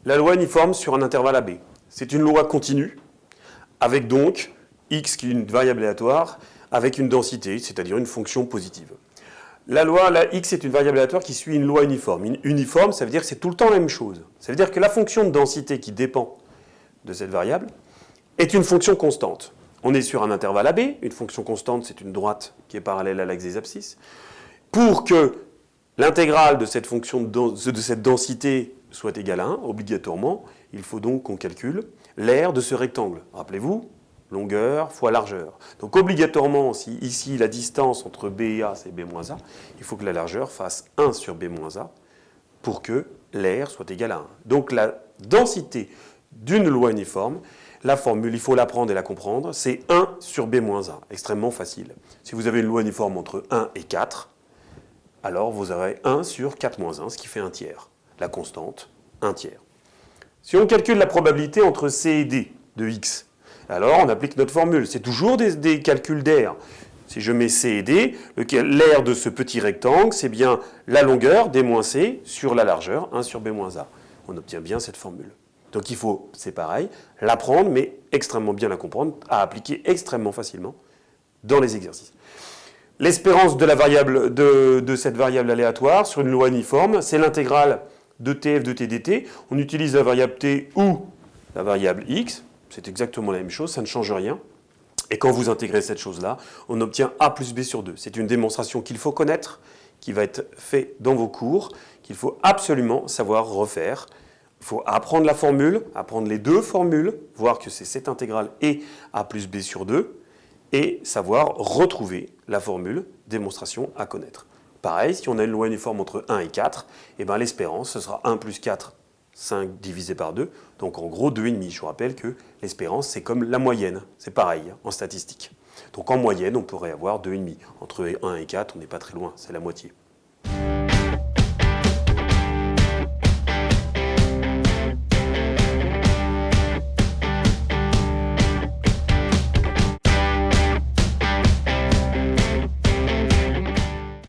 La loi uniforme sur un intervalle AB. C'est une loi continue, avec donc x qui est une variable aléatoire, avec une densité, c'est-à-dire une fonction positive. La x est une variable aléatoire qui suit une loi uniforme. Uniforme, ça veut dire que c'est tout le temps la même chose. Ça veut dire que la fonction de densité qui dépend de cette variable est une fonction constante. On est sur un intervalle AB, une fonction constante, c'est une droite qui est parallèle à l'axe des abscisses. Pour que l'intégrale de cette fonction de cette densité soit égale à 1, obligatoirement, il faut donc qu'on calcule l'aire de ce rectangle. Rappelez-vous, longueur fois largeur. Donc obligatoirement, si ici la distance entre B et A c'est B moins A, il faut que la largeur fasse 1 sur B moins A pour que l'aire soit égale à 1. Donc la densité d'une loi uniforme, la formule, il faut l'apprendre et la comprendre, c'est 1 sur B moins A. Extrêmement facile. Si vous avez une loi uniforme entre 1 et 4, alors vous aurez 1 sur 4 moins 1, ce qui fait 1 tiers. La constante, 1 tiers. Si on calcule la probabilité entre C et D de x, alors on applique notre formule. C'est toujours des calculs d'aire. Si je mets C et D, l'aire de ce petit rectangle, c'est bien la longueur, D moins C, sur la largeur, 1 sur B moins A. On obtient bien cette formule. Donc il faut, c'est pareil, l'apprendre, mais extrêmement bien la comprendre, à appliquer extrêmement facilement dans les exercices. L'espérance de cette variable aléatoire sur une loi uniforme, c'est l'intégrale de TF de T dt. On utilise la variable T ou la variable X. C'est exactement la même chose, ça ne change rien. Et quand vous intégrez cette chose-là, on obtient A plus B sur 2. C'est une démonstration qu'il faut connaître, qui va être faite dans vos cours, qu'il faut absolument savoir refaire. Il faut apprendre la formule, apprendre les deux formules, voir que c'est cette intégrale et A plus B sur 2, et savoir retrouver la formule, démonstration à connaître. Pareil, si on a une loi uniforme entre 1 et 4, eh ben l'espérance, ce sera 1 plus 4, 5 divisé par 2, donc en gros 2,5. Je vous rappelle que l'espérance, c'est comme la moyenne, c'est pareil en statistique. Donc en moyenne, on pourrait avoir 2,5. Entre 1 et 4, on n'est pas très loin, c'est la moitié.